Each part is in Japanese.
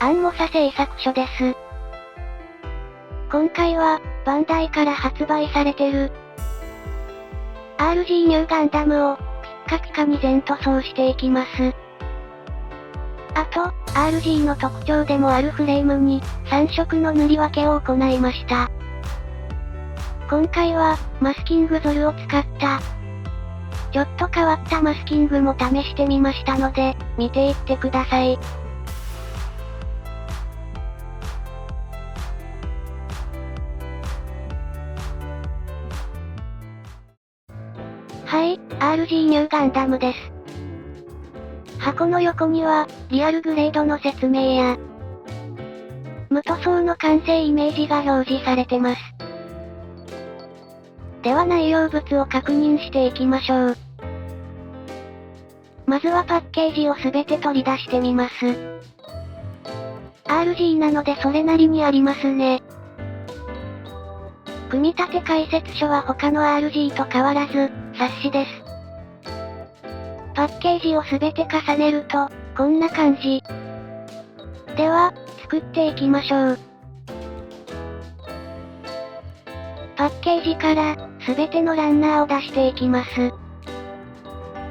アンモサ製作所です。今回は、バンダイから発売されてる、RG ニューガンダムを、ピッカピカに全塗装していきます。あと、RG の特徴でもあるフレームに、3色の塗り分けを行いました。今回は、マスキングゾルを使った、ちょっと変わったマスキングも試してみましたので、見ていってください。はい、RG ニューガンダムです。箱の横には、リアルグレードの説明や、無塗装の完成イメージが表示されてます。では内容物を確認していきましょう。まずはパッケージをすべて取り出してみます。RG なのでそれなりにありますね。組み立て解説書は他の RG と変わらず、冊子です。パッケージをすべて重ねると、こんな感じ。では、作っていきましょう。パッケージから、すべてのランナーを出していきます。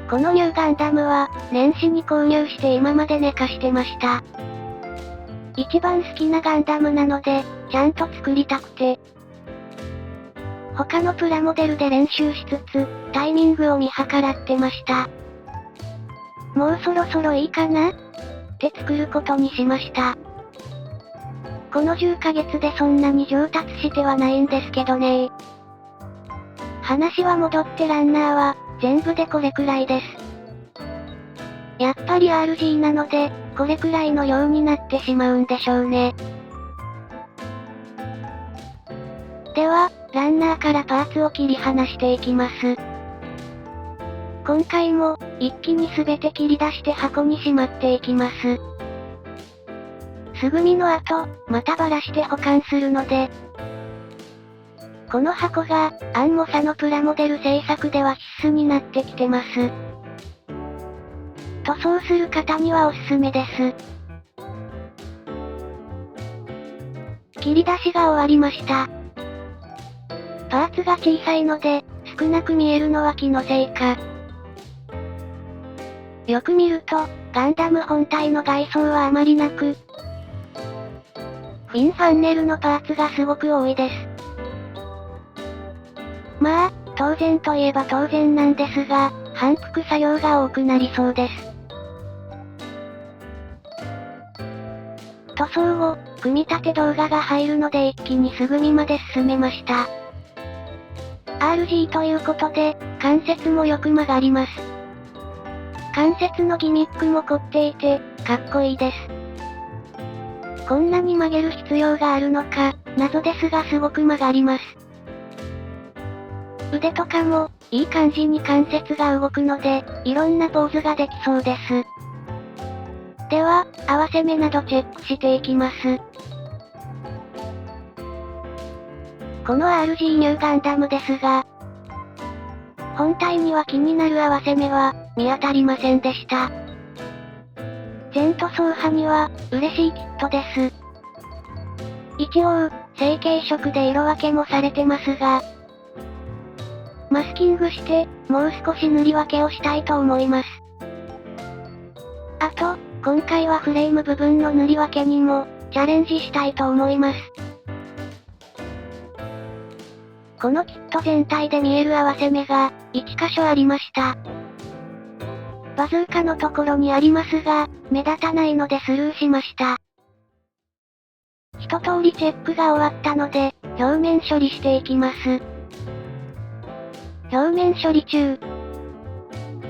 このニューガンダムは、年始に購入して今まで寝かしてました。一番好きなガンダムなので、ちゃんと作りたくて。他のプラモデルで練習しつつ、タイミングを見計らってました。もうそろそろいいかなって作ることにしました。この10ヶ月でそんなに上達してはないんですけどね。話は戻ってランナーは、全部でこれくらいです。やっぱり RG なので、これくらいの量になってしまうんでしょうね。では、ランナーからパーツを切り離していきます。今回も、一気に全て切り出して箱にしまっていきます。素組みの後、またばらして保管するので、この箱が、アンモサのプラモデル製作では必須になってきてます。塗装する方にはおすすめです。切り出しが終わりました。パーツが小さいので、少なく見えるのは気のせいか。よく見ると、ガンダム本体の外装はあまりなく、フィンファンネルのパーツがすごく多いです。まあ、当然といえば当然なんですが、反復作業が多くなりそうです。塗装後、組み立て動画が入るので一気に素組みまで進めました。RG ということで、関節もよく曲がります。関節のギミックも凝っていて、かっこいいです。こんなに曲げる必要があるのか、謎ですがすごく曲がります。腕とかも、いい感じに関節が動くので、いろんなポーズができそうです。では、合わせ目などチェックしていきます。この RG ニューガンダムですが、本体には気になる合わせ目は、見当たりませんでした。全塗装派には、嬉しいキットです。一応、成型色で色分けもされてますが、マスキングして、もう少し塗り分けをしたいと思います。あと、今回はフレーム部分の塗り分けにも、チャレンジしたいと思います。このキット全体で見える合わせ目が、1箇所ありました。バズーカのところにありますが、目立たないのでスルーしました。一通りチェックが終わったので、表面処理していきます。表面処理中。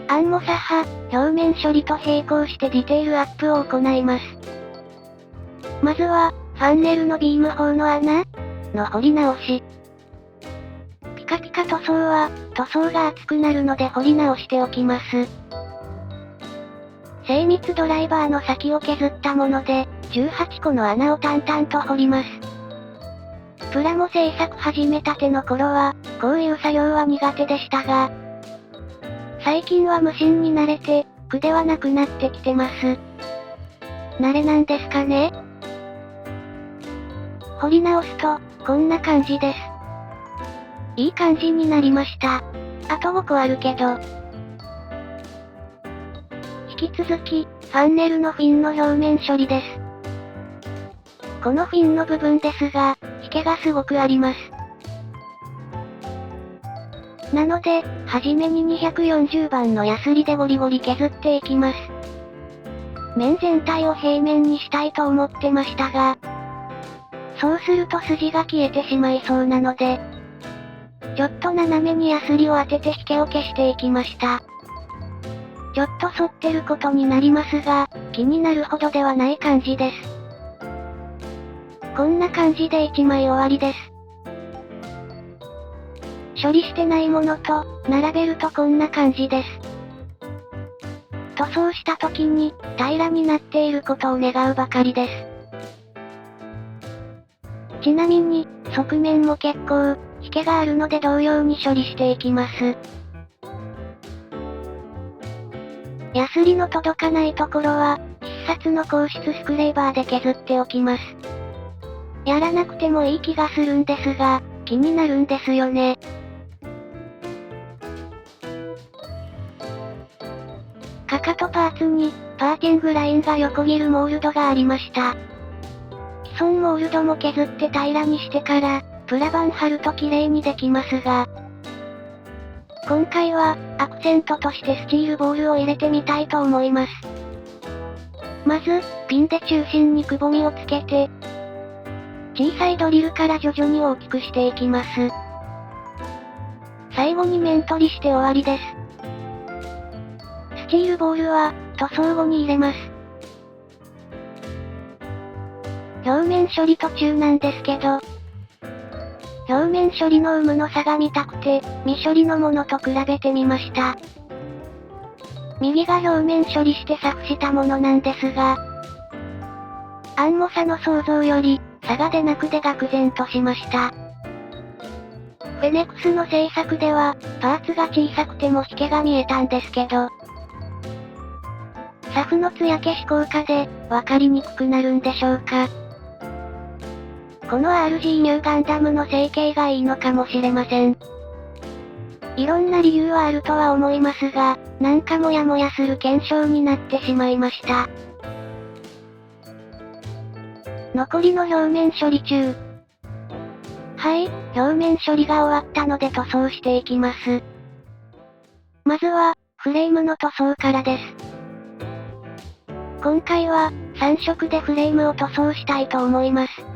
アンモサ派、表面処理と並行してディテールアップを行います。まずは、ファンネルのビーム砲の穴の掘り直し。ピカピカ塗装は、塗装が熱くなるので掘り直しておきます。精密ドライバーの先を削ったもので、18個の穴を淡々と掘ります。プラモ製作始めたての頃は、こういう作業は苦手でしたが、最近は無心に慣れて、苦ではなくなってきてます。慣れなんですかね？彫り直すと、こんな感じです。いい感じになりました。あと5個あるけど。引き続き、ファンネルのフィンの表面処理です。このフィンの部分ですが、引けがすごくあります。なので、はじめに240番のヤスリでゴリゴリ削っていきます。面全体を平面にしたいと思ってましたが、そうすると筋が消えてしまいそうなので、ちょっと斜めにヤスリを当てて引けを消していきました。ちょっと反ってることになりますが、気になるほどではない感じです。こんな感じで1枚終わりです。処理してないものと、並べるとこんな感じです。塗装した時に、平らになっていることを願うばかりです。ちなみに、側面も結構、引けがあるので同様に処理していきます。ヤスリの届かないところは、必殺の硬質スクレーバーで削っておきます。やらなくてもいい気がするんですが、気になるんですよね。かかとパーツに、パーキングラインが横切るモールドがありました。既存モールドも削って平らにしてから、プラ板貼ると綺麗にできますが、今回は、アクセントとしてスチールボールを入れてみたいと思います。まず、ピンで中心にくぼみをつけて、小さいドリルから徐々に大きくしていきます。最後に面取りして終わりです。スチールボールは、塗装後に入れます。表面処理途中なんですけど、表面処理の有無の差が見たくて、未処理のものと比べてみました。右が表面処理してサフしたものなんですが、アンモサの想像より、差が出なくて愕然としました。フェネックスの製作では、パーツが小さくても引けが見えたんですけど、サフの艶消し効果で、わかりにくくなるんでしょうか。この RG ニューガンダムの成形がいいのかもしれません。いろんな理由はあるとは思いますが、なんかモヤモヤする検証になってしまいました。残りの表面処理中。はい、表面処理が終わったので塗装していきます。まずは、フレームの塗装からです。今回は、3色でフレームを塗装したいと思います。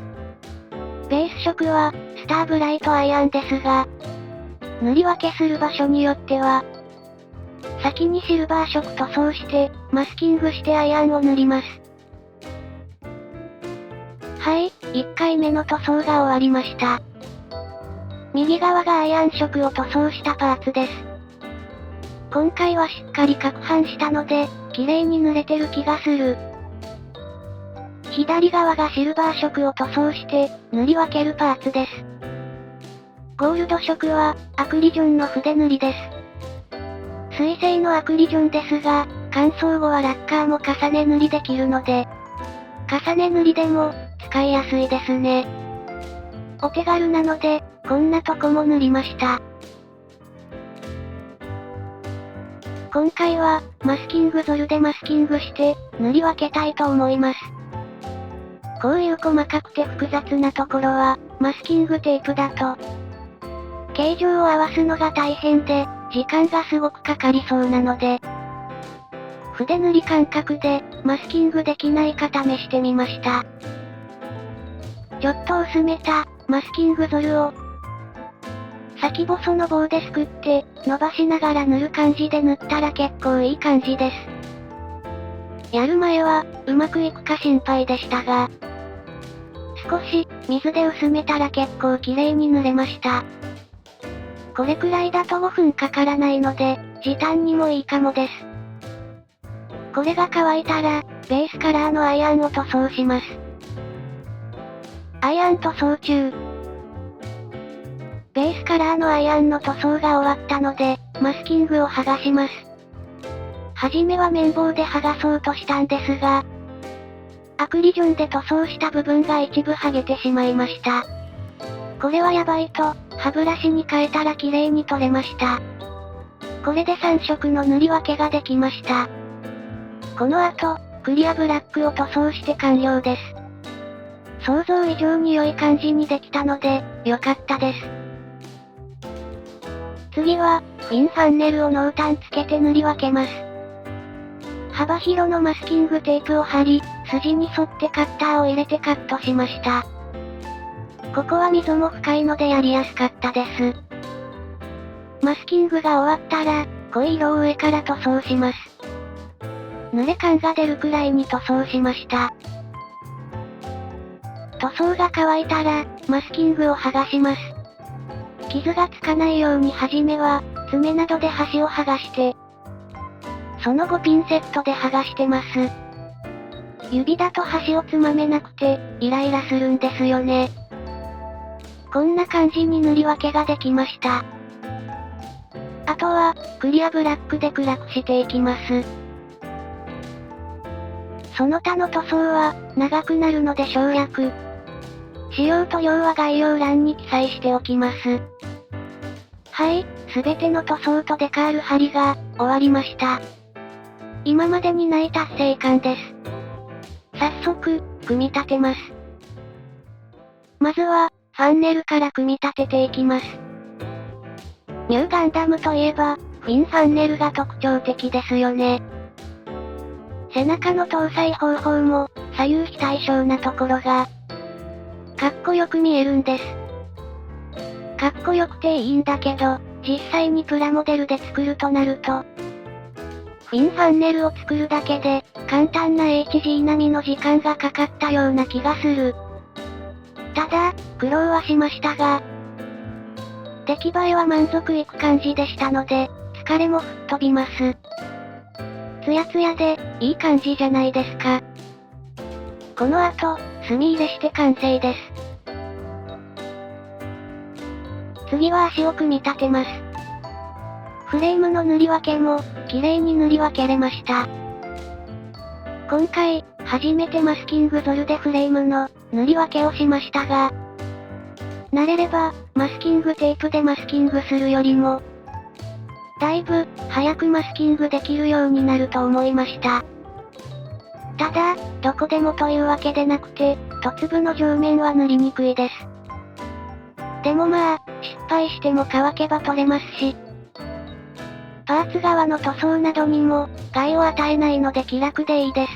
ベース色は、スターブライトアイアンですが、塗り分けする場所によっては、先にシルバー色塗装して、マスキングしてアイアンを塗ります。はい、1回目の塗装が終わりました。右側がアイアン色を塗装したパーツです。今回はしっかり攪拌したので、綺麗に塗れてる気がする。左側がシルバー色を塗装して、塗り分けるパーツです。ゴールド色は、アクリジョンの筆塗りです。水性のアクリジョンですが、乾燥後はラッカーも重ね塗りできるので、重ね塗りでも、使いやすいですね。お手軽なので、こんなとこも塗りました。今回は、マスキングゾルでマスキングして、塗り分けたいと思います。こういう細かくて複雑なところは、マスキングテープだと、形状を合わすのが大変で、時間がすごくかかりそうなので、筆塗り感覚で、マスキングできないか試してみました。ちょっと薄めた、マスキングゾルを、先細の棒ですくって、伸ばしながら塗る感じで塗ったら結構いい感じです。やる前は、うまくいくか心配でしたが、少し、水で薄めたら結構綺麗に塗れました。これくらいだと5分かからないので、時短にもいいかもです。これが乾いたら、ベースカラーのアイアンを塗装します。アイアン塗装中。ベースカラーのアイアンの塗装が終わったので、マスキングを剥がします。はじめは綿棒で剥がそうとしたんですが、アクリジョンで塗装した部分が一部剥げてしまいました。これはやばいと、歯ブラシに変えたら綺麗に取れました。これで3色の塗り分けができました。この後、クリアブラックを塗装して完了です。想像以上に良い感じにできたので、良かったです。次は、フィンファンネルを濃淡つけて塗り分けます。幅広のマスキングテープを貼り、筋に沿ってカッターを入れてカットしました。ここは溝も深いのでやりやすかったです。マスキングが終わったら、濃い色を上から塗装します。濡れ感が出るくらいに塗装しました。塗装が乾いたら、マスキングを剥がします。傷がつかないように初めは、爪などで端を剥がして、その後ピンセットで剥がしてます。指だと端をつまめなくて、イライラするんですよね。こんな感じに塗り分けができました。あとは、クリアブラックで暗くしていきます。その他の塗装は、長くなるので省略。使用と量は概要欄に記載しておきます。はい、すべての塗装とデカール貼りが、終わりました。今までにない達成感です。早速、組み立てます。まずは、ファンネルから組み立てていきます。ニューガンダムといえば、フィンファンネルが特徴的ですよね。背中の搭載方法も、左右非対称なところが、かっこよく見えるんです。かっこよくていいんだけど、実際にプラモデルで作るとなると、フィンファンネルを作るだけで、簡単な HG 並みの時間がかかったような気がする。ただ、苦労はしましたが、出来栄えは満足いく感じでしたので、疲れも吹っ飛びます。ツヤツヤで、いい感じじゃないですか。この後、墨入れして完成です。次は足を組み立てます。フレームの塗り分けも、綺麗に塗り分けれました。今回、初めてマスキングゾルでフレームの、塗り分けをしましたが、慣れれば、マスキングテープでマスキングするよりも、だいぶ、早くマスキングできるようになると思いました。ただ、どこでもというわけでなくて、凸部の上面は塗りにくいです。でもまあ、失敗しても乾けば取れますし、パーツ側の塗装などにも、害を与えないので気楽でいいです。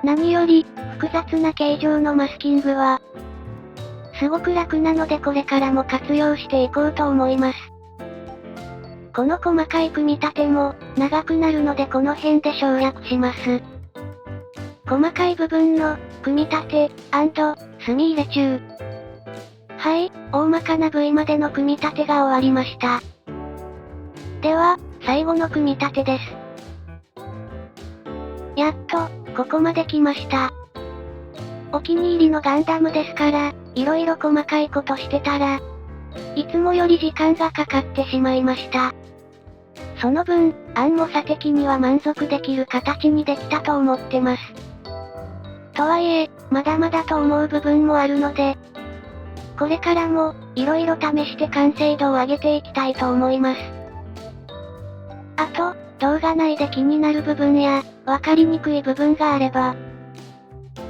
何より、複雑な形状のマスキングは、すごく楽なのでこれからも活用していこうと思います。この細かい組み立ても、長くなるのでこの辺で省略します。細かい部分の、組み立て、墨入れ中。はい、大まかな部位までの組み立てが終わりました。では、最後の組み立てです。やっと、ここまで来ました。お気に入りのガンダムですから、色々細かいことしてたら、いつもより時間がかかってしまいました。その分、も査的には満足できる形にできたと思ってます。とはいえ、まだまだと思う部分もあるので、これからも、色々試して完成度を上げていきたいと思います。あと、動画内で気になる部分や、わかりにくい部分があれば、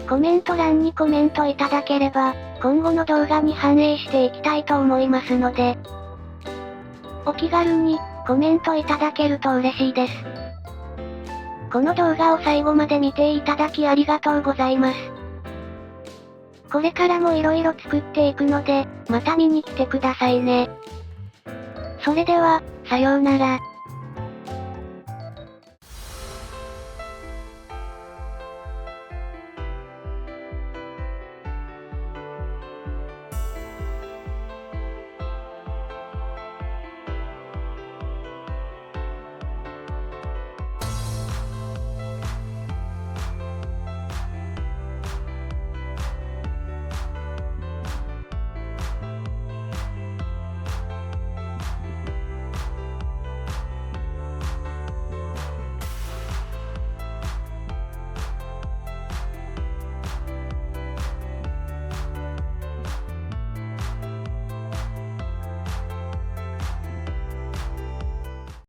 コメント欄にコメントいただければ、今後の動画に反映していきたいと思いますので、お気軽に、コメントいただけると嬉しいです。この動画を最後まで見ていただきありがとうございます。これからも色々作っていくので、また見に来てくださいね。それでは、さようなら。